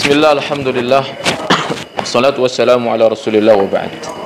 Bismillah, alhamdulillah. Wassalatu wassalamu ala rasulillah wa ba'd.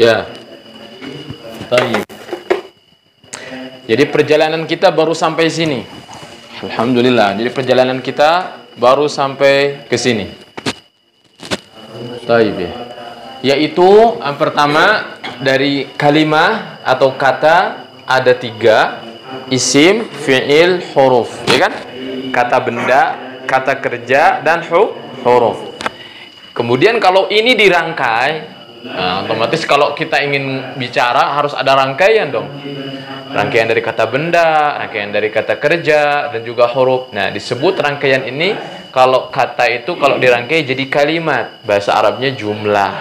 Ya. Baik. Jadi perjalanan kita baru sampai sini. Alhamdulillah. Jadi perjalanan kita baru sampai ke sini. Baik ya. Yaitu yang pertama dari kalimah atau kata ada 3, isim, fi'il, huruf, ya kan? Kata benda, kata kerja, dan huruf. Kemudian kalau ini dirangkai, nah, otomatis kalau kita ingin bicara harus ada rangkaian dong. Rangkaian dari kata benda, rangkaian dari kata kerja, dan juga huruf. Nah, disebut rangkaian ini kalau kata itu kalau dirangkai jadi kalimat. Bahasa Arabnya jumlah,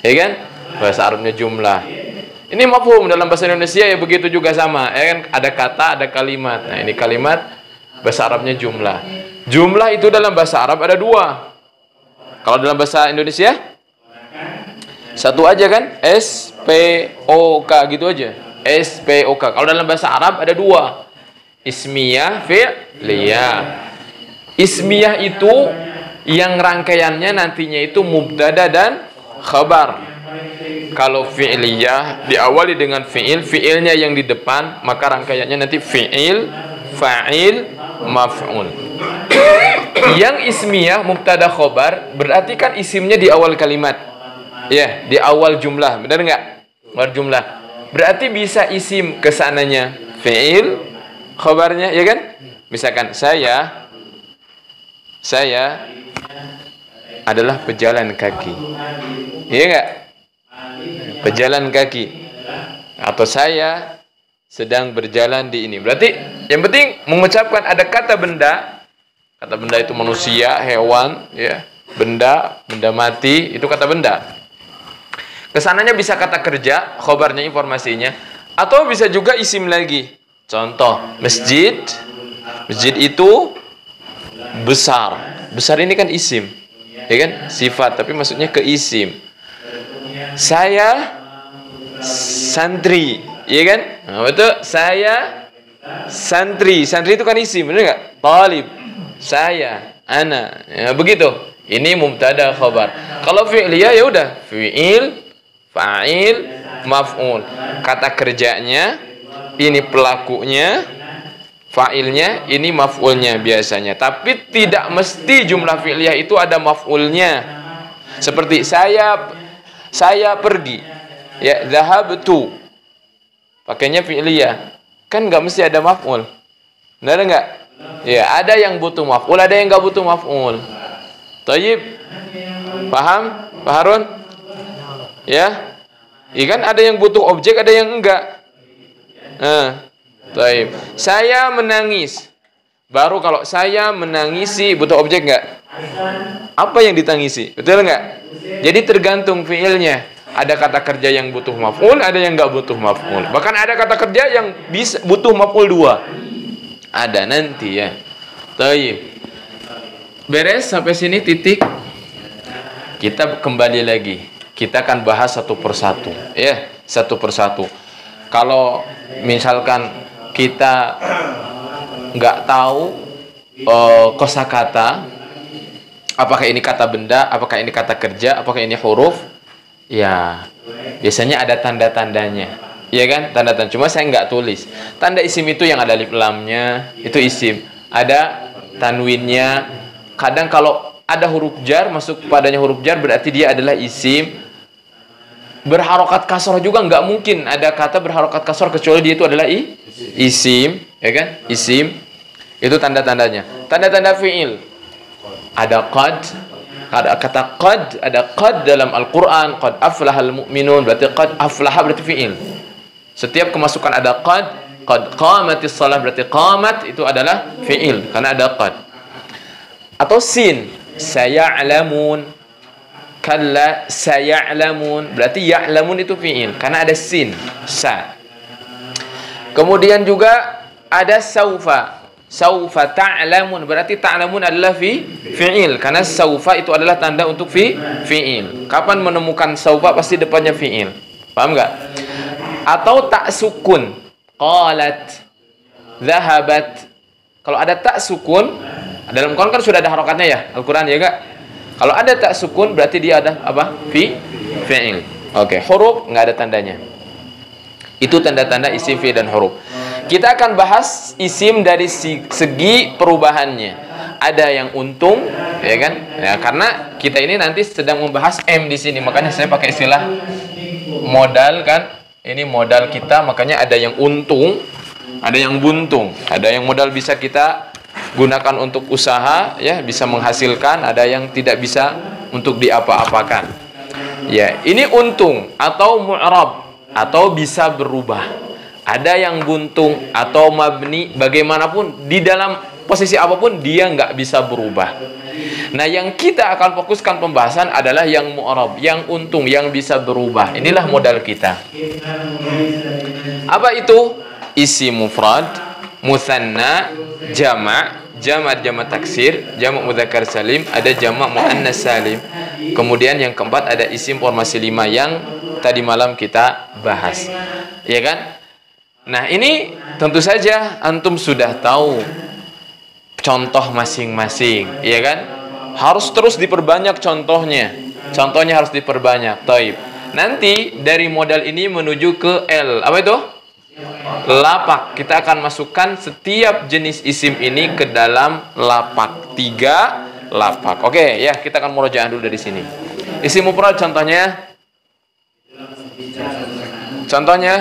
ya kan? Bahasa Arabnya jumlah. Ini mafhum dalam bahasa Indonesia ya begitu juga sama, ya kan? Ada kata, ada kalimat. Nah, ini kalimat, bahasa Arabnya jumlah. Jumlah itu dalam bahasa Arab ada 2. Kalau dalam bahasa Indonesia satu aja kan? SPOK gitu aja. SPOK. Kalau dalam bahasa Arab ada 2. Ismiyah, fi'liyah. Ismiyah itu yang rangkaiannya nantinya itu mubtada dan khabar. Kalau fi'liyah diawali dengan fi'il, fi'ilnya yang di depan, maka rangkaiannya nanti fi'il, fa'il, maf'ul. Yang ismiyah mubtada khobar berarti kan isimnya di awal kalimat. Ya, di awal jumlah. Benar enggak? Awal jumlah. Berarti bisa isim kesananya fi'il, khobarnya, ya kan? Misalkan saya adalah pejalan kaki. Iya enggak? Pejalan kaki. Atau saya sedang berjalan di ini. Berarti yang penting mengucapkan ada kata benda. Kata benda itu manusia, hewan, ya. Benda mati, itu kata benda. Kesananya bisa kata kerja, khobarnya, informasinya, atau bisa juga isim lagi. Contoh, masjid. Masjid itu besar. Besar ini kan isim, ya kan? Sifat, tapi maksudnya ke isim. Saya santri, ya kan? Nah, betul. Saya santri. Santri itu kan isim, benar nggak? Talib. Saya, ana, ya, begitu. Ini mubtada khabar. Kalau fi'liyah ya udah fi'il, fa'il, maf'ul. Kata kerjanya ini pelakunya, fa'ilnya ini maf'ulnya biasanya. Tapi tidak mesti jumlah fi'liyah itu ada maf'ulnya. Seperti saya pergi. Ya, dhahabtu. Pakainya fi'liyah. Kan nggak mesti ada maf'ul. Benar nggak? Ya, ada yang butuh maf'ul, ada yang nggak butuh maf'ul. Thayyib. Paham? Pak Harun? Ya? Ikan ada yang butuh objek, ada yang enggak. Thayyib. Saya menangis. Baru kalau saya menangisi butuh objek enggak? Apa yang ditangisi? Betul enggak? Jadi tergantung fiilnya. Ada kata kerja yang butuh maf'ul, ada yang enggak butuh maf'ul. Bahkan ada kata kerja yang bisa butuh maf'ul 2. Ada nanti ya. Thayyib. Beres sampai sini titik. Kita kembali lagi. Kita akan bahas satu persatu, ya, satu persatu. Kalau misalkan kita nggak tahu kosakata, apakah ini kata benda, apakah ini kata kerja, apakah ini huruf, ya biasanya ada tanda-tandanya. Iya kan, tanda-tanda. Cuma saya nggak tulis. Tanda isim itu yang ada alif lamnya, itu isim. Ada tanwinnya. Kadang kalau ada huruf jar, masuk padanya huruf jar, berarti dia adalah isim. Berharokat kasroh juga nggak mungkin ada kata berharokat kasroh kecuali dia itu adalah isim, ya kan? Isim. Itu tanda-tandanya. Tanda-tanda fi'il. Ada qad. Ada kata qad. Ada qad dalam Al-Quran. Qad aflahal mu'minun. Berarti qad aflaha berarti fi'il. Setiap kemasukan ada qad qamatis shalah berarti qamat itu adalah fi'il karena ada qad. Atau sin, saya'lamun. Kalla saya'lamun berarti ya'lamun itu fi'il karena ada sin, sa. Kemudian juga ada saufa. Saufa ta'lamun berarti ta'lamun adalah fi'il karena saufa itu adalah tanda untuk fi'il. Kapan menemukan saufa pasti depannya fi'il. Paham enggak? Atau tak sukun, qalat, dhahabat. Kalau ada tak sukun, dalam Quran kan sudah ada harokatnya ya, Al-Quran ya enggak? Kalau ada tak sukun berarti dia ada apa? Fi'il. Oke, huruf nggak ada tandanya. Itu tanda-tanda isim fi'il dan huruf. Kita akan bahas isim dari segi perubahannya. Ada yang untung, ya kan? Ya, karena kita ini nanti sedang membahas M di sini, makanya saya pakai istilah modal kan. Ini modal kita, makanya ada yang untung, ada yang buntung, ada yang modal bisa kita gunakan untuk usaha, ya, bisa menghasilkan, ada yang tidak bisa untuk diapa-apakan. Ya, ini untung atau mu'rab atau bisa berubah. Ada yang buntung atau mabni, bagaimanapun di dalam posisi apapun dia nggak bisa berubah. Nah, yang kita akan fokuskan pembahasan adalah yang mu'rab, yang untung, yang bisa berubah. Inilah modal kita. Apa itu? Isim mufrad, mutsanna, jamak taksir, jamak mudzakkar salim, ada jamak muannas salim. Kemudian yang keempat ada isim formasi 5 yang tadi malam kita bahas. Ya kan? Nah, ini tentu saja antum sudah tahu contoh masing-masing, ya kan? Harus terus diperbanyak contohnya. Contohnya harus diperbanyak. Taib. Nanti dari modal ini menuju ke L. Apa itu? Lapak. Kita akan masukkan setiap jenis isim ini ke dalam lapak. 3 lapak. Oke, ya, kita akan murojaah dulu dari sini. Isim mufrad contohnya. Contohnya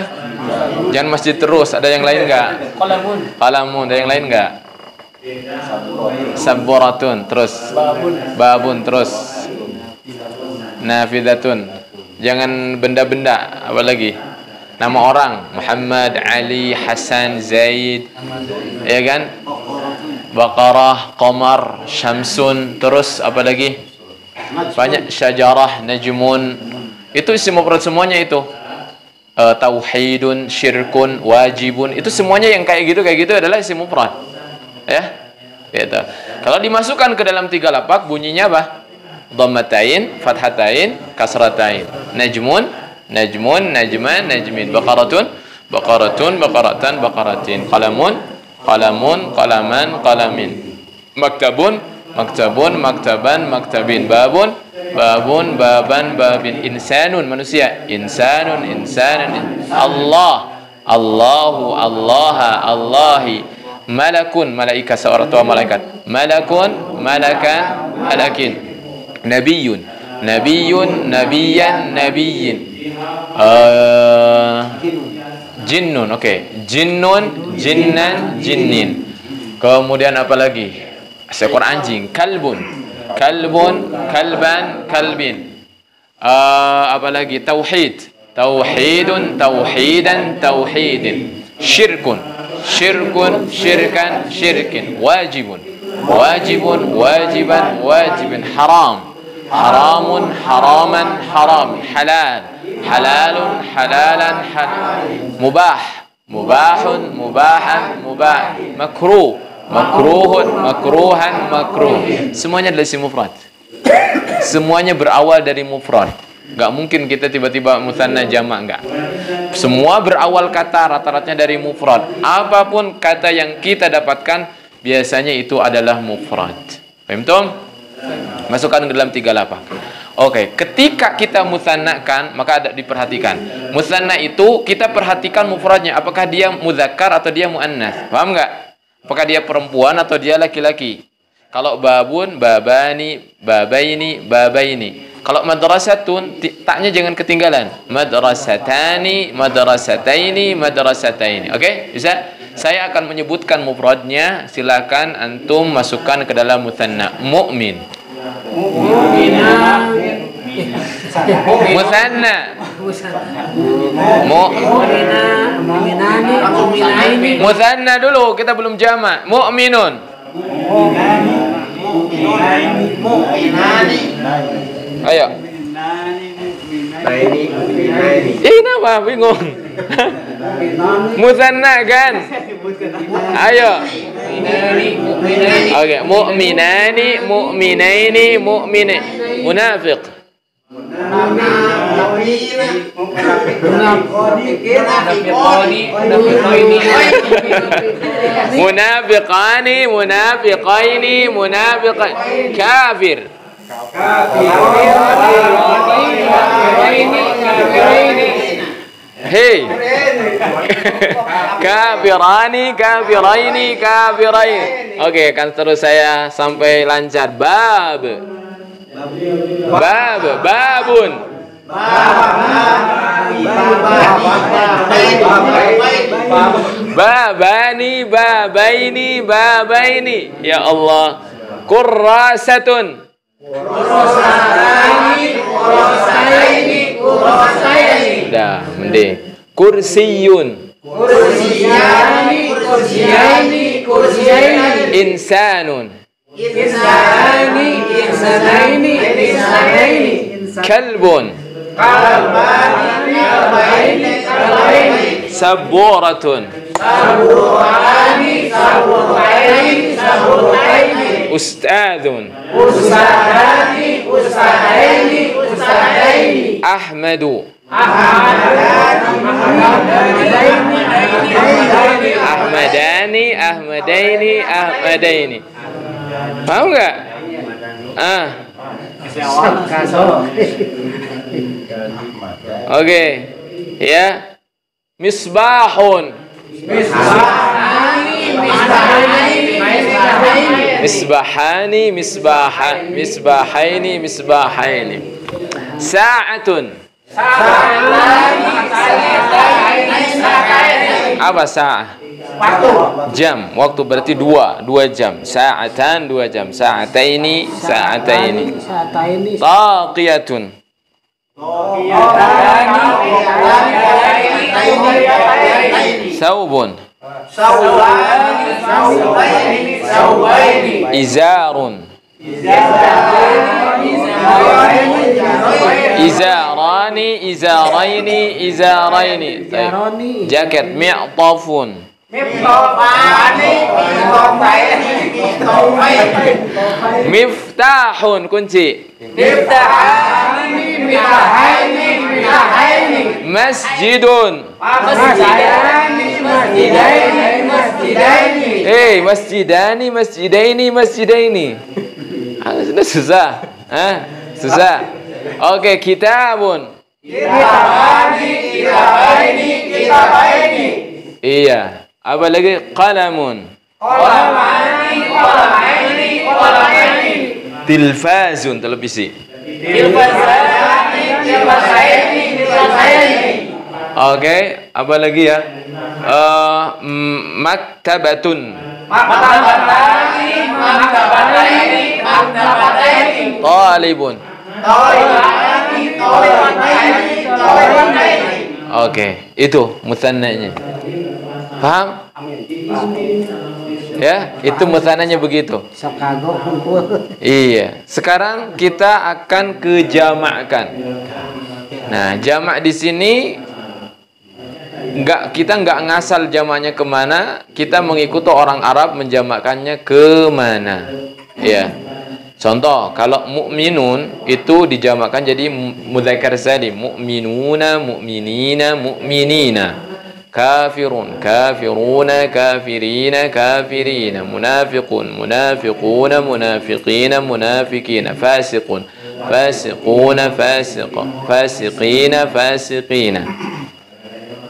jangan masjid terus. Ada yang lain enggak? Qalamun. Ada yang lain enggak? Saburatun, terus babun, terus nafidatun. Jangan benda-benda, apa lagi? Nama orang, Muhammad, Ali, Hasan, Zaid, ya kan? Baqarah, Qamar, Syamsun, terus apa lagi? Banyak, Syajarah, Najmun. Itu isim mufrad semuanya itu. Tauhidun, syirkun, wajibun. Itu semuanya yang kayak gitu adalah isim mufrad. Ya, gitu. Kalau dimasukkan ke dalam 3 lapak bunyinya apa? Dhammatain, fathatain, kasratain. Najmun, najman, najmin. Baqaratun, baqaratan, baqaratin. Qalamun, qalaman, qalamin. Maktabun, maktaban, maktabin. Babun, baban, babin. Insanun, manusia. Insanun. Allah, Allahi. Malakun, malaikat, seorang tua malaikat. Malakan, malakin. Nabiyyun, nabiyan, nabiyyin. Jinnun, oke. Jinnun, jinnan, jinnin. Kemudian apa lagi? Seekor anjing. Kalbun, kalban, kalbin. Apa lagi? Tauhid, tauhidun, tauhidin. Syirkun, syirkan, syirkin. Wajibun, wajiban. Haramun, haraman, haram. Halalun, halalan. Mubahun, mubahan. Makruhan. Semuanya adalah isim mufrad. Semuanya berawal dari mufrad. Gak mungkin kita tiba-tiba mutsanna jamak, enggak. Semua berawal kata rata-ratanya dari mufrad. Apapun kata yang kita dapatkan biasanya itu adalah mufrad. Paham tuh? Masukkan ke dalam 3 lapak. Oke, ketika kita mutsannakan maka ada diperhatikan. Mutsanna itu kita perhatikan mufradnya, apakah dia mudzakkar atau dia muannas. Paham enggak? Apakah dia perempuan atau dia laki-laki? Kalau babun, babaini. Kalau madrasatun, taknya jangan ketinggalan. Madrasataini. Oke? Bisa? Saya akan menyebutkan mufradnya, silakan antum masukkan ke dalam mutsanna. Mu'min. Mutsanna. Mutsanna dulu, kita belum jamak. Mu'minun. Ayo. Kenapa bingung? Mutsanna kan? Ayo. Oke, mu'minaini, mu'mine. Munafiq. Munafiqani, munafiqaini, kafir. Hei. Kafirani, kafiraini, kafirain. Oke, kan terus saya sampai lancar. Bab. Bab, babun. Babani, babaini, babaini. Ya Allah. Kurrasatun. Dah, mending. Kursiyun. Insanun. Kalbun. Saburatun. Ustadun. Ahmadu. Ahmadani, Ahmadaini, Ahmadaini. Paham nggak? Oke, ya. Misbahun. Misbahani, misbahaini, misbahaini. Sa'atun. Apa sa'ah? Jam. Waktu berarti dua jam. Sa'atan, 2 jam. Sa'ataini, sa'ataini. Taqiyatun. Saubun. Izarun. Izarani, izaraini, izaraini. Jaket. Mi'tafun. Miftahun, kunci. Masjidun. Masjidani, masjidaini, masjidaini. Sudah susah. Susah. Oke, kitabun. Iya. Apa lagi? Qalamun. Tilfazun, televisi. Oke, apa lagi ya? Maktabatun. Talibun. Oke, itu mutsananya. Paham? Ya, itu mutsananya begitu. Iya. Sekarang kita akan ke jamakkan. Nah, jamak di sini kita nggak ngasal jamaknya kemana, kita mengikuti orang Arab menjamakkannya kemana. Ya. Contoh, kalau mukminun itu dijamakkan jadi mudzakkar salim, mukminuna, mukminina, mukminina. Kafirun, kafiruna, kafirina, kafirina. Munafiqun, munafiquna, munafiqina, munafiqina. Fasiqun, fasiquna, fasiqa, fasiqina, fasiqina.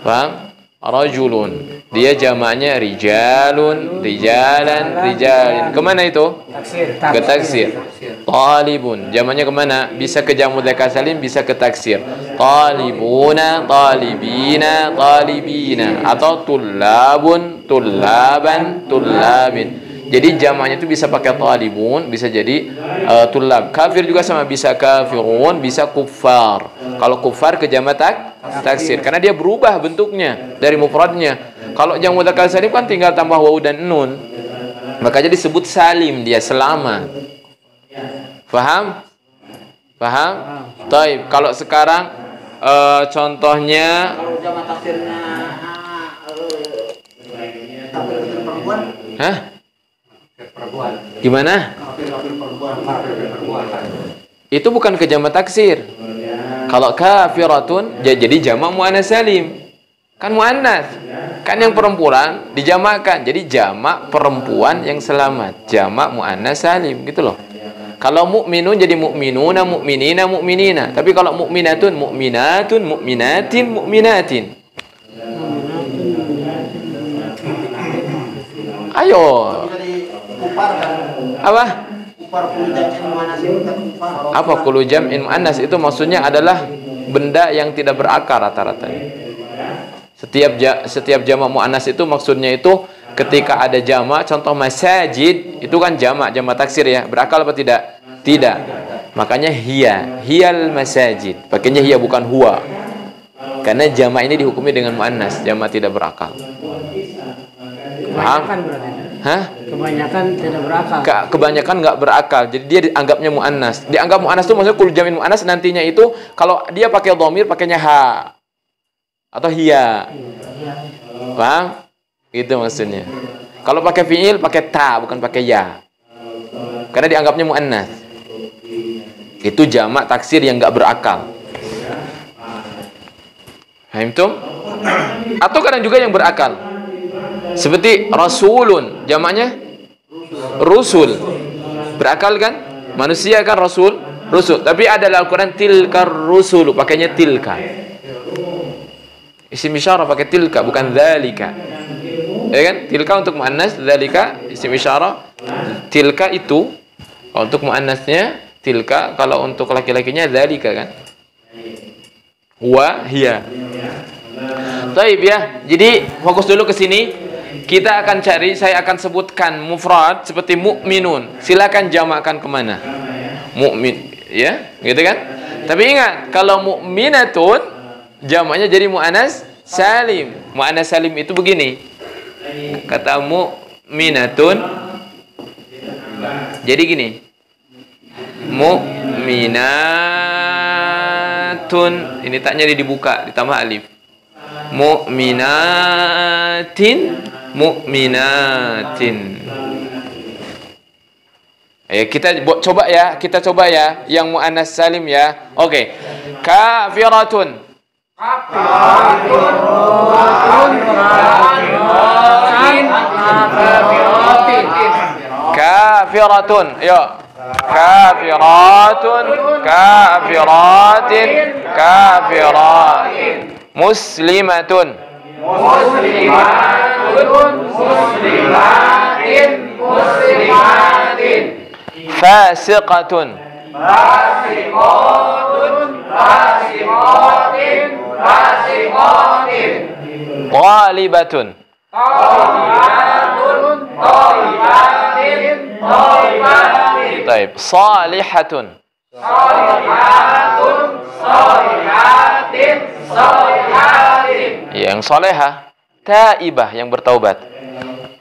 Paham? Rajulun, dia jamaknya rijalun, rijalan, rijalin. Kemana itu? Ke taksir. Talibun, jamaknya kemana? Bisa ke jamu mudzakkar salim, bisa ke taksir. Talibuna, talibina, talibina. Atau tullabun, tullaban, tullabin. Jadi jamaknya itu bisa pakai talibun, bisa jadi tullab. Kafir juga sama, bisa kafirun, bisa kuffar. Kalau kuffar ke jamak taksir, karena dia berubah bentuknya dari mufradnya. Kalau jamak mudzakkar salim kan tinggal tambah wawu dan nun, makanya disebut salim, dia selamat. Paham? Paham? Taib. Kalau sekarang contohnya gimana? Itu bukan ke jamak taksir. Kalau kafiratun jadi jamak muannas salim. Kan muannas. Kan yang perempuan dijamakkan. Jadi jamak perempuan yang selamat. Jamak muannas salim gitu loh. Kalau mukminun jadi mukminuna, mukminina, mukminina. Tapi kalau mukminatun, mukminatin, mukminatin. Ayo. Apa? Apa kulu jam'in muannas? Itu maksudnya adalah benda yang tidak berakar rata-rata. Setiap jamak muannas itu maksudnya itu ketika ada jamak, contoh masajid, itu kan jamak taksir ya. Berakal apa tidak? Tidak. Makanya hiyal masajid. Pakainya hiya bukan huwa. Karena jamak ini dihukumi dengan muannas, jamak tidak berakal. Paham? Hah? Kebanyakan tidak berakal. Kebanyakan nggak berakal. Jadi dia dianggapnya muannas. Dianggap muannas itu maksudnya kul jamin muannas nantinya itu kalau dia pakai dhamir pakainya ha atau hiya. Paham? Itu maksudnya. Kalau pakai fiil pakai ta bukan pakai ya. Karena dianggapnya muannas. Itu jamak taksir yang nggak berakal. Paham tuh? Atau kadang juga yang berakal. Seperti rasulun, jamaknya rusul. Berakal kan? Manusia kan rasul. Tapi ada dalam Al-Quran tilkar rusulu, pakainya tilka. Isim isyarah pakai tilka, bukan dzalika. Ya kan? Tilka untuk muannas, dzalika isim isyarah. Tilka itu kalau untuk muannasnya tilka, kalau untuk laki-lakinya dzalika kan? Wa hiya. Baik ya. Jadi fokus dulu ke sini. Kita akan cari, saya akan sebutkan mufrad seperti mukminun. Silakan jamakkan kemana? Mukmin, ya, gitu kan? Tapi ingat, kalau mukminatun jamaknya jadi muannas salim. Muannas salim itu begini. Kata mukminatun jadi gini. Mukminatun, ini taknya dibuka ditambah alif. Mukminatin, mukminatin. Kita coba ya yang muannas salim ya. Oke. Kafiratun. Kafiratun. Yo. Kafiratun, kafiratin, kafiratin. Muslimatun. Muslimatun, muslimatin, muslimatin. Fasiqatun. Fasiqatun, fasiqatin, fasiqatin. Talibatun. Talibatun, talibatin, talibatin. Baik, salihatun. Salihatun, salihatin, salihatin. Yang salehah, taibah yang bertaubat.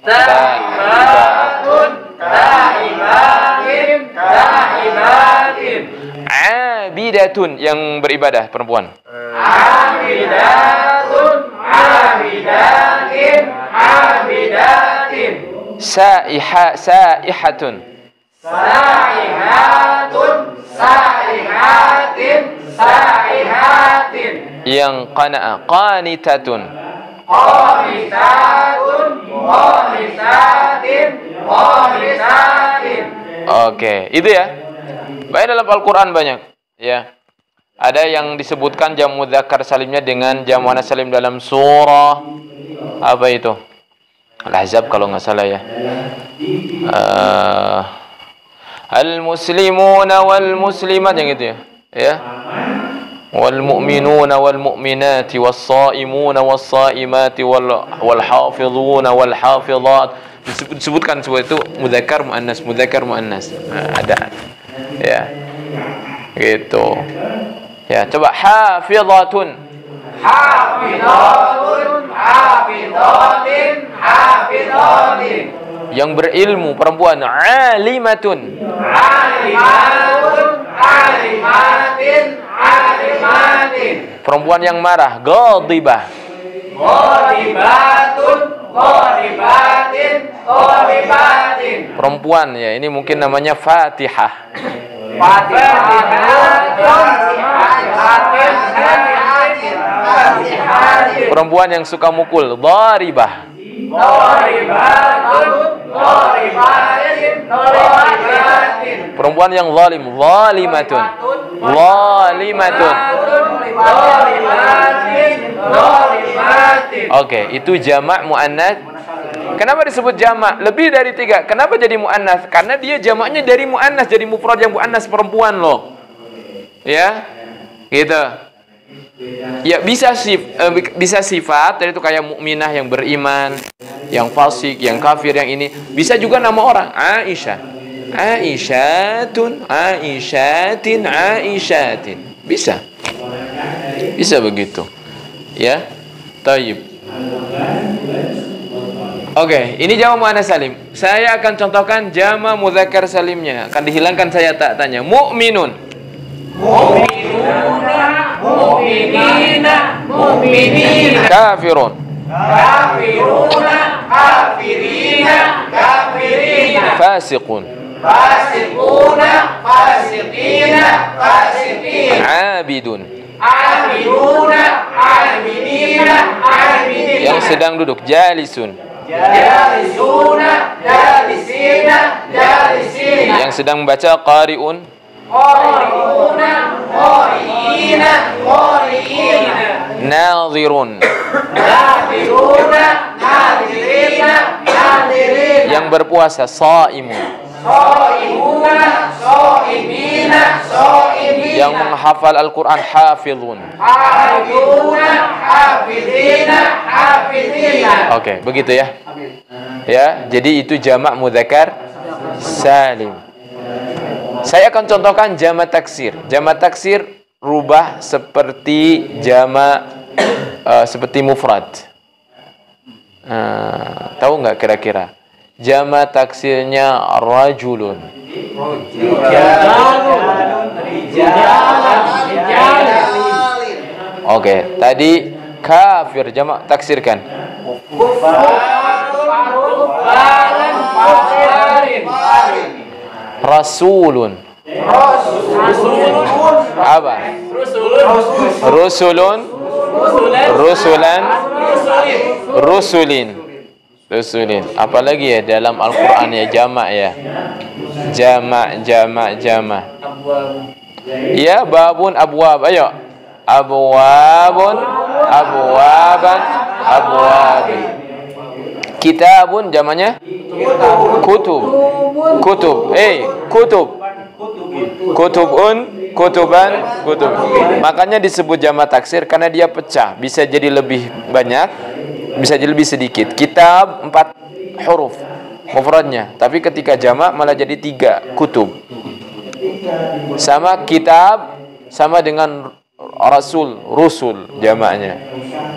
Taibatun, taibatin, taibatin. Abidatun yang beribadah perempuan. Abidatun, abidatin, abidatin. Saihatun. Saihatun, saihatin, saihatin. Yang qanitatun. Qanitatun, qanitatin, qanitatin. Oke, itu ya. Baik, dalam Al-Quran banyak ya. Ada yang disebutkan jamu dzakar salimnya dengan jamu muannas salim dalam surah apa itu? Al-Ahzab kalau nggak salah ya. Al-muslimuna wal muslimat yang itu ya. Ya. Wal mu'minuna wal mu'minati was shaimuna was shaimati wal hafizuna wal hafizat. Disebutkan semua itu mudzakkar muannas, mudzakkar muannas. Ada. Ya. Gitu. Ya, coba hafizatun. Hafizatun, hafizatin, hafizatin. Yang berilmu perempuan, alimatun. Alimatun, alimatin, alimatin. Perempuan yang marah, ghadibah. Ghadibatun, ghadibatin, ghadibatin. Perempuan ya, ini mungkin namanya Fatihah. Perempuan yang suka mukul, dharibah. Perempuan yang zalim. Zalimatun. Zalimatun. Oke, itu jamak muannats. Kenapa disebut jamak? Lebih dari 3. Kenapa jadi muannats? Karena dia jamaknya dari muannats, jadi mufrad yang muannats perempuan loh. Ya. Gitu. Ya bisa sifat, tadi itu kayak mukminah yang beriman, yang fasik, yang kafir, yang ini. Bisa juga nama orang. Aisyah. Aisyatun, Aisyatin, Aisyatin. Bisa. Bisa begitu. Ya. Taib. Oke, ini jamak muannats salim. Saya akan contohkan jamak mudzakkar salimnya. Akan dihilangkan saya tak tanya. Mu'minun. Mu'minuna, mu'minina, mu'minina. Kafirun. Kafiruna, kafirina, kafirina. Fasiqun. Fasiquna, fasiqina, fasiqina. Abidun. Abiduna, abidina, abidina. Yang sedang duduk. Jalisun. Jalisuna, jalisina, jalisina. Yang sedang membaca. Qari'un. Qari'una, qari'ina, qari'ina. Nadhirun. Nadhiruna, nadhirina, nadhirina. Yang berpuasa. Shaimun. Shaimuna, shaimina, shaimina. Yang menghafal Al-Quran. Hafizun. Hafizuna, hafizina, hafizina. Oke, begitu ya. Ya, jadi itu jamak mudzakkar salim. Saya akan contohkan jamak taksir. Jamak taksir rubah seperti jamak seperti mufrad. Tahu nggak kira-kira? Jamak taksirnya rajulun. Oke, tadi kafir jamak taksirkan. Rasulun. Apa? Rusulun. Rusulan. Rusulin. Rusulin. Apalagi ya dalam Al-Quran ya jamak ya. Jamak. Ya, babun, abwab. Ayo. Abwabun, abwaban, abwabin. Kitabun jamaknya kutub. Kutub. Kutub. Kutubun, kutuban, kutub. Makanya disebut jamak taksir karena dia pecah. Bisa jadi lebih banyak, bisa jadi lebih sedikit. Kitab 4 huruf mufradnya, tapi ketika jamak malah jadi 3 kutub. Sama kitab sama dengan rasul, rusul jamaknya.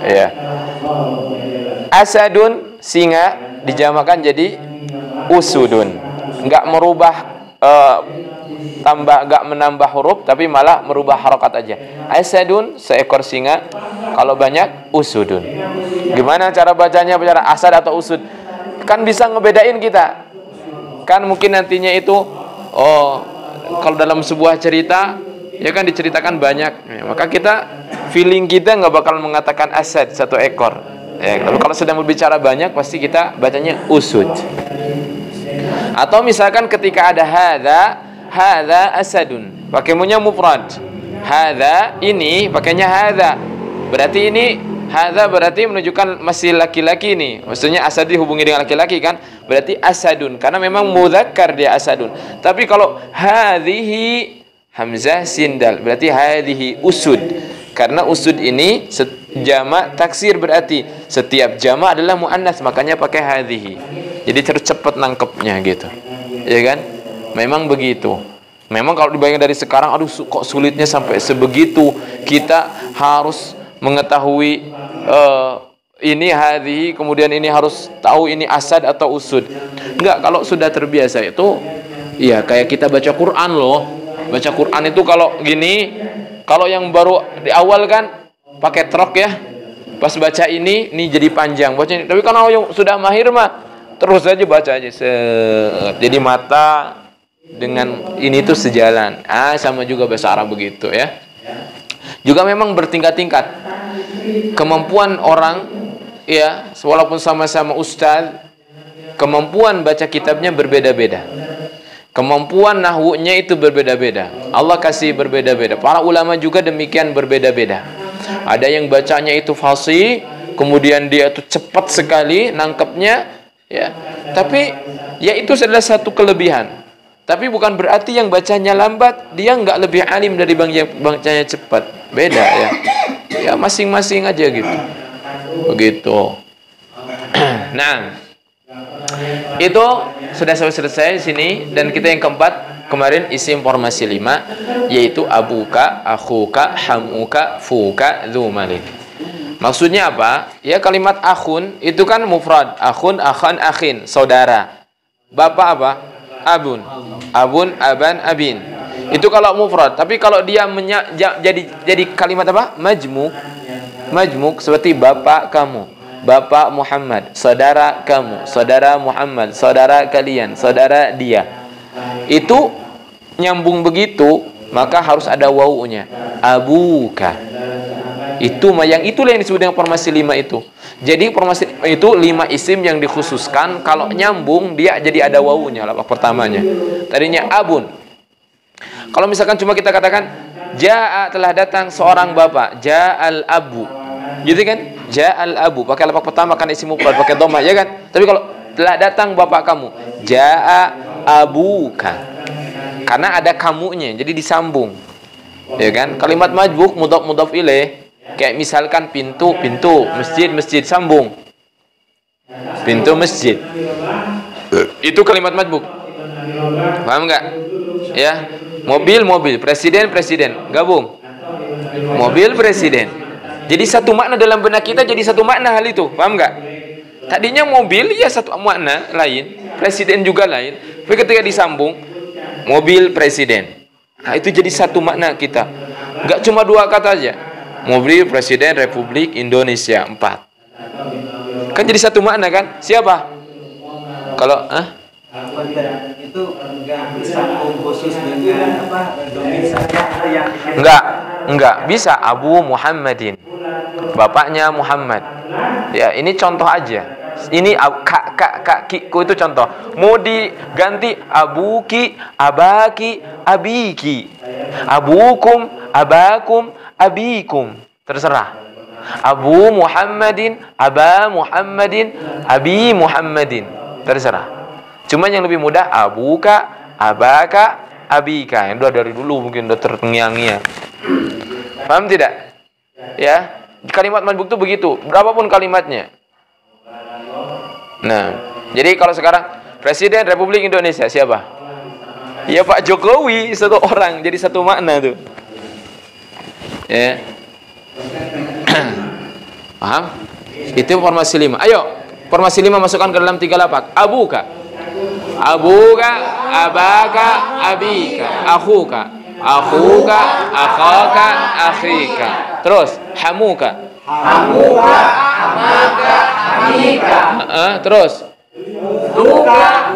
Ya. Asadun singa dijamakkan jadi usudun. Enggak merubah enggak menambah huruf tapi malah merubah harokat aja. Asadun seekor singa, kalau banyak usudun. Gimana cara bacanya, bicara asad atau usud? Kan bisa ngebedain kita. Kan mungkin nantinya itu kalau dalam sebuah cerita ya kan diceritakan banyak, ya, maka kita feeling kita nggak bakal mengatakan asad satu ekor. Ya, kalau sedang berbicara banyak pasti kita bacanya usud. Atau misalkan ketika ada hadza asadun, pakainya mufrad. Hadza ini pakainya hadza. Berarti ini hadza berarti menunjukkan masih laki-laki nih. Maksudnya asad dihubungi dengan laki-laki kan? Berarti asadun karena memang mudzakkar dia asadun. Tapi kalau hadhihi hamzah sindal berarti hadhihi usud. Karena usud ini jamak taksir berarti setiap jamak adalah muannats, makanya pakai hadhihi. Jadi terus cepat nangkepnya gitu. Ya kan? Memang begitu. Memang kalau dibayangkan dari sekarang, aduh kok sulitnya sampai sebegitu. Kita harus mengetahui ini hadhihi, kemudian ini harus tahu ini asad atau usud. Enggak, kalau sudah terbiasa itu ya kayak kita baca Quran loh. Baca Quran itu kalau gini, kalau yang baru di awal kan pakai trok ya. Pas baca ini jadi panjang baca ini. Tapi kalau yang sudah mahir mah terus aja baca aja. Jadi mata dengan ini tuh sejalan. Sama juga bahasa Arab begitu ya. Juga memang bertingkat-tingkat. Kemampuan orang ya, walaupun sama-sama ustaz, kemampuan baca kitabnya berbeda-beda. Kemampuan nahwunya itu berbeda-beda. Allah kasih berbeda-beda. Para ulama juga demikian berbeda-beda. Ada yang bacanya itu fasih, kemudian dia itu cepat sekali nangkepnya, ya. Tapi ya itu adalah satu kelebihan. Tapi bukan berarti yang bacanya lambat dia nggak lebih alim dari yang bacanya cepat. Beda ya. Ya masing-masing aja gitu. Begitu. Nah, itu sudah selesai di sini. Dan kita yang keempat kemarin isim formasi 5, yaitu abuka, akhuka, hamuka, fuka, dzu malik. Maksudnya apa? Ya kalimat akhun itu kan mufrad. Akhun, akhan, akhin, saudara. Bapak apa? Abun. Abun, aban, abin. Itu kalau mufrad. Tapi kalau dia jadi kalimat apa? Majmuk. Majmuk seperti bapak kamu, Bapak Muhammad, saudara kamu, saudara Muhammad, saudara kalian, saudara dia. Itu nyambung begitu, maka harus ada wawunya. Abuka. Itulah yang disebut dengan formasi 5 itu. Jadi formasi itu 5 isim yang dikhususkan kalau nyambung dia jadi ada wawunya lapak pertamanya. Tadinya abun. Kalau misalkan cuma kita katakan jaa, telah datang seorang bapak, ja'al abu. Gitu kan? Ja'al abu pakai lapak pertama kan isim mufrad pakai dhamma, ya kan? Tapi kalau telah datang bapak kamu, ja'a abuka. Karena ada kamunya, jadi disambung. Ya kan? Kalimat majbuk mudhaf ilaih, kayak misalkan pintu, masjid, sambung. Pintu masjid. Itu kalimat majbuk. Paham enggak? Ya. Mobil, presiden, gabung. Mobil, presiden. Jadi satu makna dalam benak kita, jadi satu makna hal itu. Paham nggak? Tadinya mobil ya satu makna lain, presiden juga lain. Tapi ketika disambung, mobil presiden. Nah, itu jadi satu makna kita. Nggak cuma 2 kata aja. Mobil presiden Republik Indonesia 4. Kan jadi satu makna kan? Siapa? Kalau itu enggak bisa khusus dengan domain saja yang enggak bisa Abu Muhammadin. Bapaknya Muhammad. Ya, ini contoh aja. Ini kakku itu contoh. Mau diganti abuki, abaki, abiki. Abukum, abakum, abikum. Terserah. Abu Muhammadin, Aba Muhammadin, Abi Muhammadin. Terserah. Cuma yang lebih mudah abuka, abaka, abika. Yang udah dari dulu mungkin udah terngiang-ngiang. Paham tidak? Ya. Kalimat majbuk itu begitu, berapapun kalimatnya. Nah, jadi kalau sekarang Presiden Republik Indonesia siapa? Ya Pak Jokowi, satu orang, jadi satu makna tuh. Ya. Paham? Itu formasi 5. Ayo, formasi 5 masukkan ke dalam 3 lapak. Abuka, abaka, abika, akhuka, akhaka, akhika. Terus hamuka, amaka, amika. Terus duka,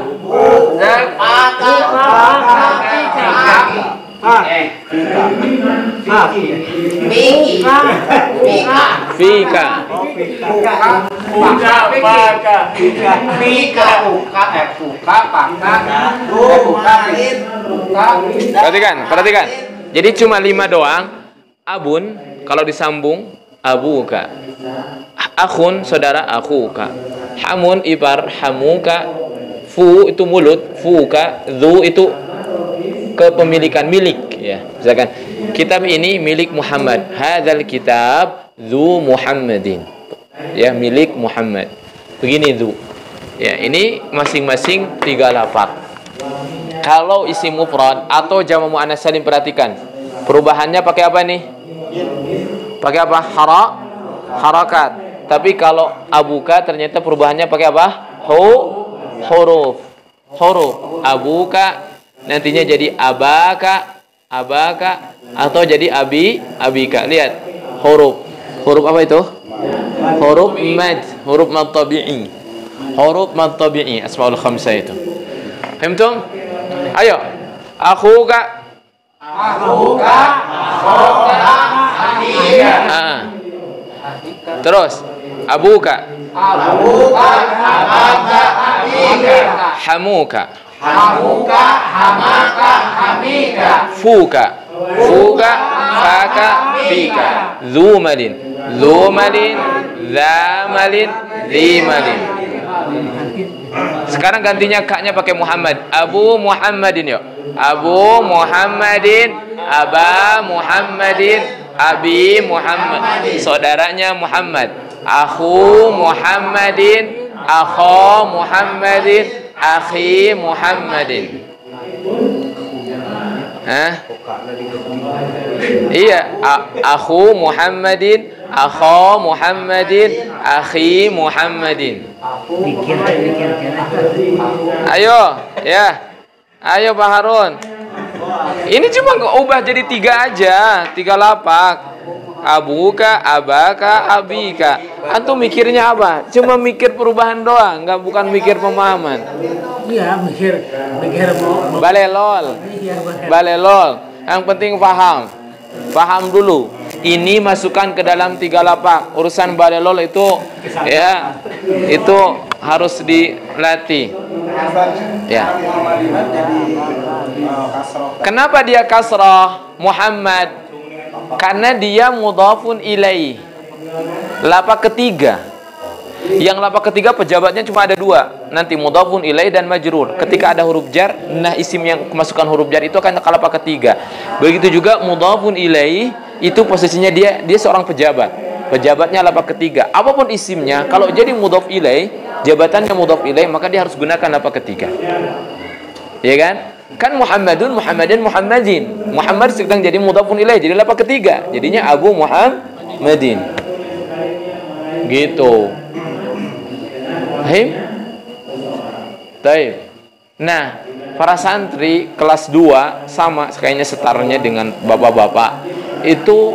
fika. Perhatikan. Jadi cuma 5 doang. Abun kalau disambung abuka. Akhun saudara akhuka. Hamun ipar hamuka. Fu itu mulut, fuka. Dzu itu kepemilikan, milik, ya. Misalkan kitab ini milik Muhammad. Hadzal kitab dzu Muhammadin. Ya, milik Muhammad. Begini dzu. Ya, ini masing-masing 3 lafaz. Kalau isim mufrad atau jamak muannats salim, perhatikan. Perubahannya pakai apa nih? Pakai apa? Harakat. Tapi kalau abuka ternyata perubahannya pakai apa? Huruf. Abuka nantinya jadi abaka atau jadi abika. Lihat. Huruf apa itu? Huruf mad tabi'i. Huruf mad tabi'i asmaul khamsah itu. Fahimtum? Ayo. Akhuka, abika. Terus abuka, abaka, abika. Hamuka, hamuka, hamaka, hamika. Fuka, fuka, faka, fika. Dzu malin, dzu malin, dza malin, dzi malin. Sekarang gantinya kaknya pakai Muhammad. Abu Muhammadin yuk. Abu Muhammadin, Aba Muhammadin, Abi Muhammad. Saudaranya Muhammad. Akhu Muhammadin, Akha Muhammadin, Akhi Muhammadin. Hah? Iya, Akhu Muhammadin, Akha Muhammadin, Akhi Muhammadin. Ayo, ya. Ayo Pak Harun. Ini cuma ubah jadi 3 aja, 3 lapak. Abuka, abaka, abika. Antum mikirnya apa? Cuma mikir perubahan doang, bukan mikir pemahaman. Iya, mikir mau. Balelol. Balelol. Yang penting paham. Paham dulu. Ini masukkan ke dalam 3 lapak. Urusan balelol itu ya, itu harus dilatih. Ya. Kenapa dia kasrah Muhammad? Karena dia mudhafun ilaih. Lapak ketiga. Yang lapak ketiga pejabatnya cuma ada 2. Nanti mudhafun ilaih dan majrur. Ketika ada huruf jar, nah isim yang kemasukan huruf jar itu akan ke lapak ketiga. Begitu juga mudhafun ilaih, itu posisinya dia seorang pejabat. Pejabatnya lapak ketiga. Apapun isimnya, kalau jadi mudhaf ilaih, jabatannya mudhaf ilaih, maka dia harus gunakan lapak ketiga. Ya kan? Kan Muhammadun, Muhammadin, Muhammadin. Muhammad sedang jadi mudhafun ilaih, jadi lapak ketiga. Jadinya Abu Muhammadin. Gitu. Paham? Baik. Nah, para santri kelas 2 sama kayaknya setaranya dengan bapak-bapak. Itu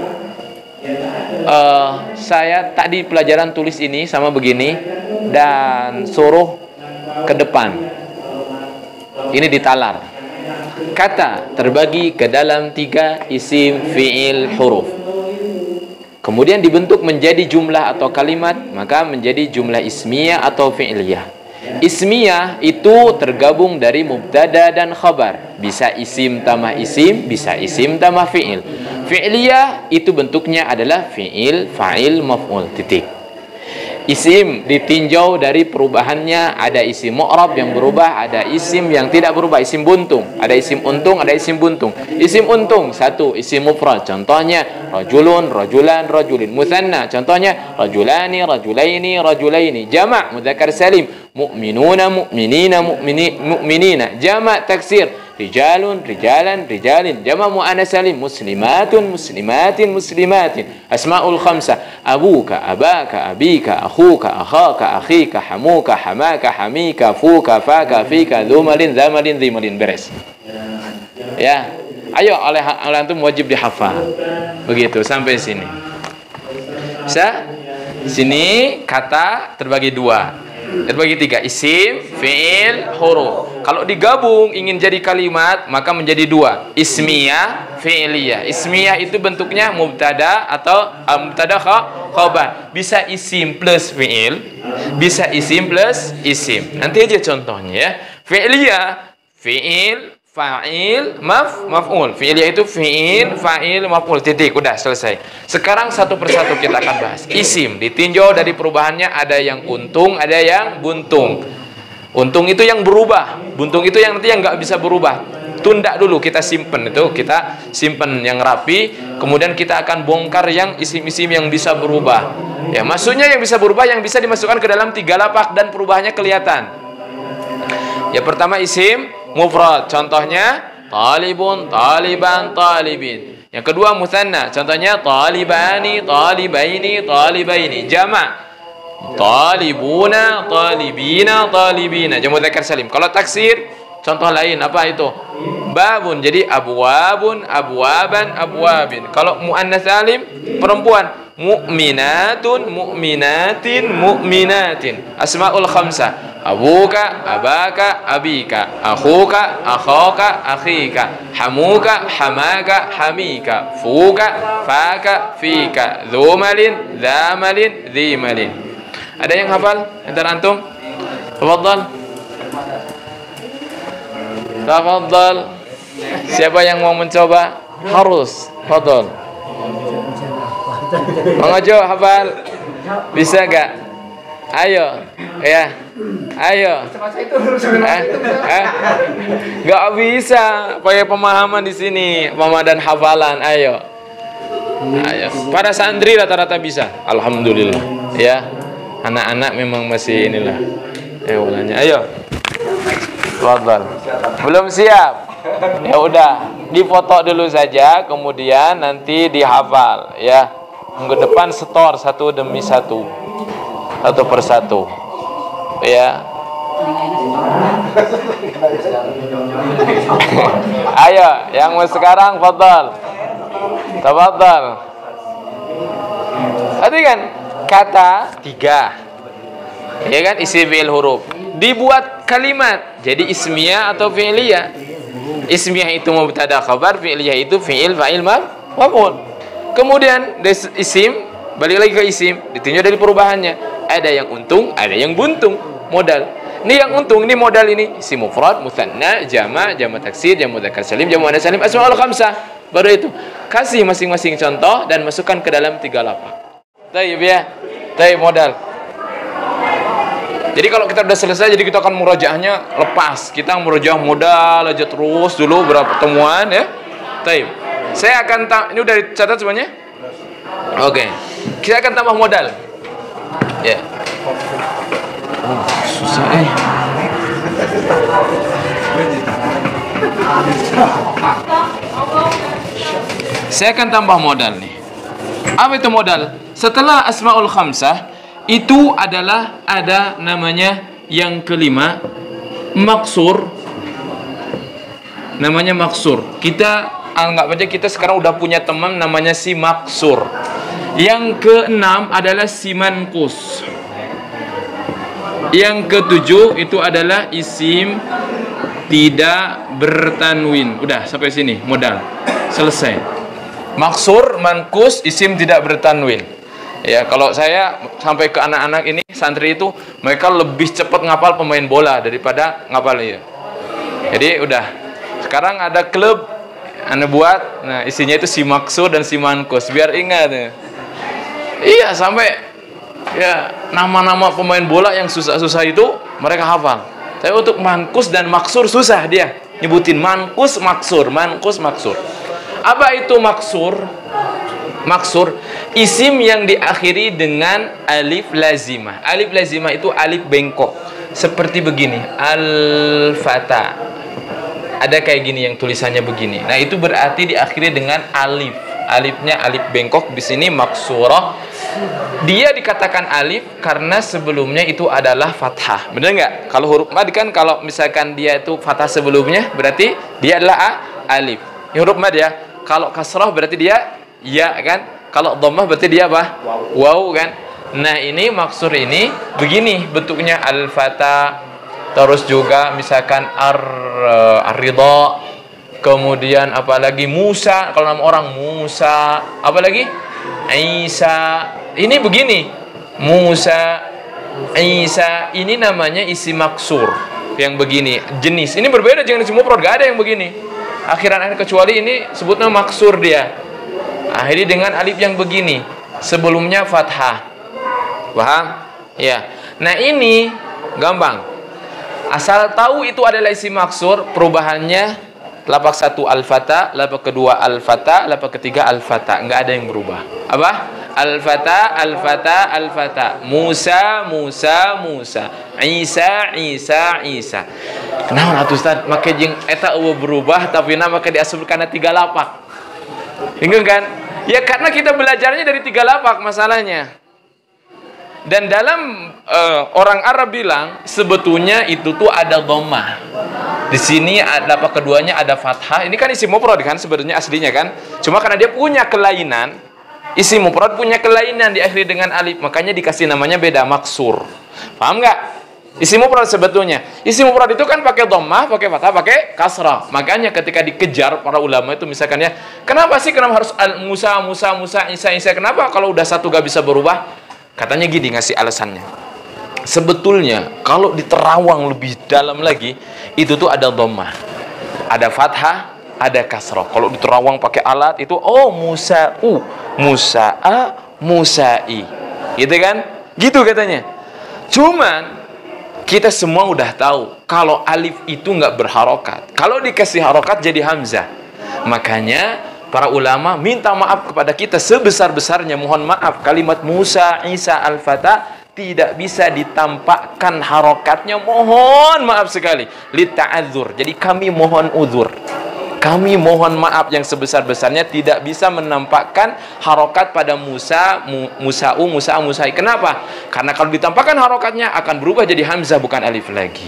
saya tadi pelajaran tulis ini sama begini dan suruh ke depan. Ini ditalar. Kata terbagi ke dalam 3 isim, fi'il, huruf. Kemudian dibentuk menjadi jumlah atau kalimat, maka menjadi jumlah ismiyah atau fi'liyah. Ismiyah itu tergabung dari mubtada dan khabar. Bisa isim tambah isim, bisa isim tambah fi'il. Fi'liyah itu bentuknya adalah fi'il, fa'il, maf'ul, titik. Isim ditinjau dari perubahannya, ada isim mu'rab yang berubah, ada isim yang tidak berubah, isim buntung, ada isim untung, ada isim buntung. Isim untung 1 isim mufrad, contohnya rajulun, rajulan, rajulin. Mutsanna contohnya rajulani, rajulaini, rajulaini. Jama' mudzakkar salim, mu'minuna, mu'minina, mu'minina. Jama' taksir rijalun, rijalan, rijalin. Jama' muannas salim, muslimatun, muslimatin, muslimatin. Asmaul khamsah, abuka, abaka, abika, akhuka, akhaka, akhika, hamuka, hamaka, hamika, fuka, faka, fika, dzumalin, dzamalin, dzimalin. Beres. Ya. Ayo, oleh antum wajib dihafal. Begitu sampai sini. Bisa? Sini kata terbagi 2. Terbagi 3, isim, fi'il, huruf. Kalau digabung ingin jadi kalimat, maka menjadi 2, ismiyah, fi'liyah. Ismiyah itu bentuknya mubtada atau mubtada khabar. Bisa isim plus fi'il, bisa isim plus isim. Nanti aja contohnya ya. Fi'liyah, fi'il, fa'il, maf'ul. Fi'liyah itu fi'il, fa'il, maf'ul, titik. Udah selesai. Sekarang satu persatu kita akan bahas. Isim ditinjau dari perubahannya, ada yang untung, ada yang buntung. Untung itu yang berubah, buntung itu yang nanti yang nggak bisa berubah. Tunda dulu, kita simpen itu, kita simpen yang rapi. Kemudian kita akan bongkar yang isim-isim yang bisa berubah. Ya, maksudnya yang bisa berubah, yang bisa dimasukkan ke dalam 3 lapak dan perubahannya kelihatan. Ya, pertama isim mufrad, contohnya talibun, taliban, talibin. Yang kedua mutsanna, contohnya talibani, talibaini, talibaini. Jama' talibuna, talibina, talibina. Jamu dzakkar salim. Kalau taksir, contoh lain apa itu? Babun, jadi abwabun, abwaban, abwabin. Kalau muannas salim, perempuan, mu'minatun, mu'minatin, mu'minatin. Asmaul khamsah, abuka, abaka, abika, akhuka, akhaka, akhika, hamuka, hamaka, hamika, fuka, faka, fika, dzumalin, dzamalin, dzimalin. Ada yang hafal antara antum? Tafadhal. Tafadhal. Siapa yang mau mencoba? Harus. Fadhal. Mang Ojo hafal? Bisa gak? Ayo. Ya. Ayo. Gak bisa. Pakai pemahaman di sini, pemahaman dan hafalan. Ayo. Ayo. Para santri rata-rata bisa. Alhamdulillah. Ya. Anak-anak memang masih inilah. Ulanya. Ayo. Fadhal. Belum siap? Ya udah, difoto dulu saja, kemudian nanti dihafal ya. Minggu depan setor satu demi satu, satu persatu ya. Ayo, yang mau sekarang fadhal. Tafadhal. Tadi kan kata 3. Ya kan, isi fi'il huruf. Dibuat kalimat jadi ismiyah atau fi'liyah. Ismiyah itu mubtada khabar, fi'liyah itu fi'il fa'il maf'ul. Kemudian isim, balik lagi ke isim, ditinjau dari perubahannya. Ada yang untung, ada yang buntung. Modal. Ini yang untung, ini modal ini. Isim mufrad, mutsanna, jama', jama' taksir, jama' mudzakkar salim, jama' muannas salim, asmaul khamsah. Baru itu. Kasih masing-masing contoh dan masukkan ke dalam 3 lapak. Tayyib ya. Tayyib modal. Jadi kalau kita udah selesai, jadi kita akan murojaahnya lepas. Kita murojaah modal aja terus dulu berapa pertemuan ya. Taib. Saya akan ini udah dicatat semuanya? Oke. Kita akan tambah modal. Ya. Susah Saya akan tambah modal nih. Apa itu modal? Setelah asmaul khamsah itu adalah ada namanya yang kelima maksur. Namanya maksur. Kita anggap aja kita sekarang udah punya teman namanya si maksur. Yang keenam adalah si mankus. Yang ketujuh itu adalah isim tidak bertanwin. Udah sampai sini modal. Selesai. Maksur, mankus, isim tidak bertanwin. Ya, kalau saya sampai ke anak-anak ini santri itu mereka lebih cepat ngapal pemain bola daripada ngapal ya. Jadi udah. Sekarang ada klub Anda buat, nah isinya itu si maksur dan si mankus biar ingat ya. Iya, sampai ya nama-nama pemain bola yang susah-susah itu mereka hafal. Tapi untuk mankus dan maksur susah dia nyebutin mankus maksur, mankus maksur. Apa itu maksur? Maksur, isim yang diakhiri dengan alif lazimah. Alif lazimah itu alif bengkok. Seperti begini, al-fata. Ada kayak gini yang tulisannya begini. Nah, itu berarti diakhiri dengan alif. Alifnya alif bengkok, di sini maksurah. Dia dikatakan alif karena sebelumnya itu adalah fathah. Benar nggak? Kalau huruf mad kan kalau misalkan dia itu fathah sebelumnya, berarti dia adalah alif. Ini huruf mad ya. Kalau kasrah berarti dia ya kan, kalau dhammah berarti dia apa? Waw kan. Nah ini maksur ini begini bentuknya al-fata. Terus juga misalkan ar-ridha. Kemudian apalagi Musa, kalau nama orang Musa. Apalagi Isa. Ini begini Musa, Isa. Ini namanya isi maksur yang begini jenis. Ini berbeda dengan isim mufrad, gak ada yang begini. Akhiran kecuali ini sebutnya maksur dia. Akhiri dengan alif yang begini. Sebelumnya fathah. Paham? Ya. Nah ini gampang. Asal tahu itu adalah isim maksur, perubahannya lapak 1 al-fata, lapak kedua al-fata, lapak ketiga al-fata. Enggak ada yang berubah. Apa? Al-fata, al-fata, al-fata. Musa, Musa, Musa. Isa, Isa, Isa. Kenapa atuh Ustaz? Maka jeung eta eueuh berubah tapi nama maka diasupkeun kana 3 lapak. Bingung kan? Ya karena kita belajarnya dari 3 lapak masalahnya. Dan dalam orang Arab bilang sebetulnya itu tuh ada dhammah. Di sini lapak keduanya ada fathah. Ini kan isim mufrad kan sebenarnya aslinya kan. Cuma karena dia punya kelainan, isim mufrad punya kelainan diakhiri dengan alif, makanya dikasih namanya beda, maksur. Paham nggak? Isim mufrad sebetulnya. Isim mufrad itu kan pakai dhammah, pakai fathah, pakai kasrah. Makanya ketika dikejar para ulama itu misalkan ya, kenapa harus Musa, Musa, Musa, Isa, Isa? Kenapa kalau udah satu gak bisa berubah? Katanya gini ngasih alasannya. Sebetulnya kalau diterawang lebih dalam lagi, itu tuh ada dhammah. Ada fathah, ada kasroh. Kalau di Terawang pakai alat itu, oh musa'u, musa'a, musa'i, gitu kan? Gitu katanya. Cuman kita semua udah tahu kalau alif itu nggak berharokat. Kalau dikasih harokat jadi hamzah. Makanya para ulama minta maaf kepada kita sebesar-besarnya. Mohon maaf, kalimat Musa, Isa, Al-Fatah tidak bisa ditampakkan harokatnya. Mohon maaf sekali. Lita'adzur. Jadi kami mohon uzur. Kami mohon maaf yang sebesar-besarnya tidak bisa menampakkan harokat pada Musa, Musa'u, Musa'a, Musa'i. Kenapa? Karena kalau ditampakkan harokatnya akan berubah jadi hamzah bukan alif lagi.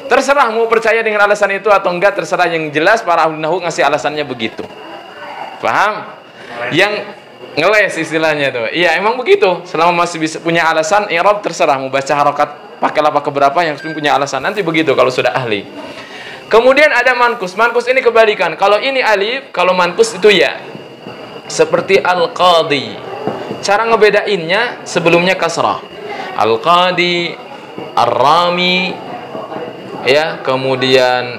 Terserah mau percaya dengan alasan itu atau enggak, terserah. Yang jelas para ahli nahwu ngasih alasannya begitu. Paham? Yang ngeles istilahnya tuh. Iya, emang begitu. Selama masih bisa punya alasan i'rab, terserah mau baca harokat pakai lapa keberapa, yang punya alasan. Nanti begitu kalau sudah ahli. Kemudian ada mankus. Mankus ini kebalikan. Kalau ini alif, kalau mankus itu ya. Seperti al-qadi. Cara ngebedainnya sebelumnya kasrah. Al-qadi, ar-rami, ya, kemudian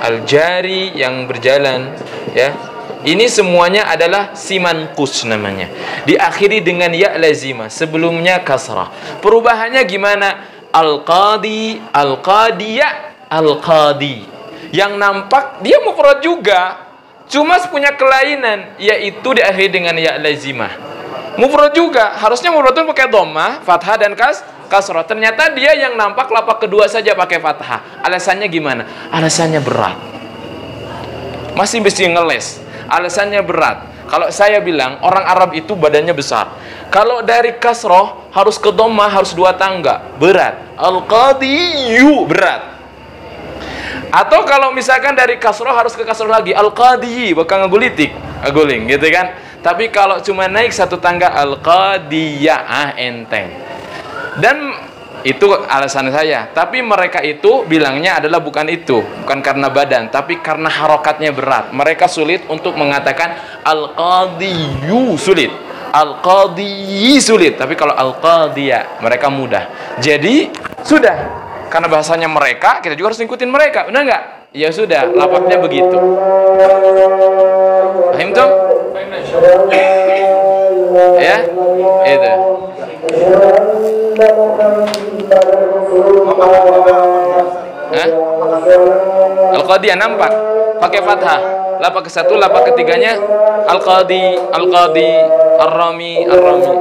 al-jari yang berjalan, ya. Ini semuanya adalah simankus namanya. Diakhiri dengan ya lazimah, sebelumnya kasrah. Perubahannya gimana? Al-qadi, al-qadiyah, al-qadi. Yang nampak dia mufrad juga, cuma punya kelainan, yaitu diakhiri dengan ya lazimah. Mufrad juga, harusnya mufrad itu pakai dhammah, fathah dan kasrah. Ternyata dia yang nampak lapak kedua saja pakai fathah. Alasannya gimana? Alasannya berat. Masih mesti ngeles. Alasannya berat. Kalau saya bilang orang Arab itu badannya besar. Kalau dari kasrah harus ke dhammah, harus 2 tangga. Berat. Al-qadiyu berat. Atau kalau misalkan dari kasroh harus ke kasroh lagi, al-qadi, bukan ngagulitik, aguling, gitu kan? Tapi kalau cuma naik 1 tangga, al-qadiyah, enteng. Dan itu alasan saya. Tapi mereka itu bilangnya adalah bukan itu, bukan karena badan, tapi karena harokatnya berat. Mereka sulit untuk mengatakan al-qadiyu, sulit. Al-qadiyi sulit. Tapi kalau al-qadiyah, mereka mudah. Jadi sudah. Karena bahasanya mereka, kita juga harus ngikutin mereka. Benar nggak? Ya sudah, lapaknya begitu. Paham tuh? Ya, itu. Al-qadiyah nampak pakai fathah. Lapak ke-1, lapak ke-3-nya al-qadi, al-qadi, ar-rami, ar-rami.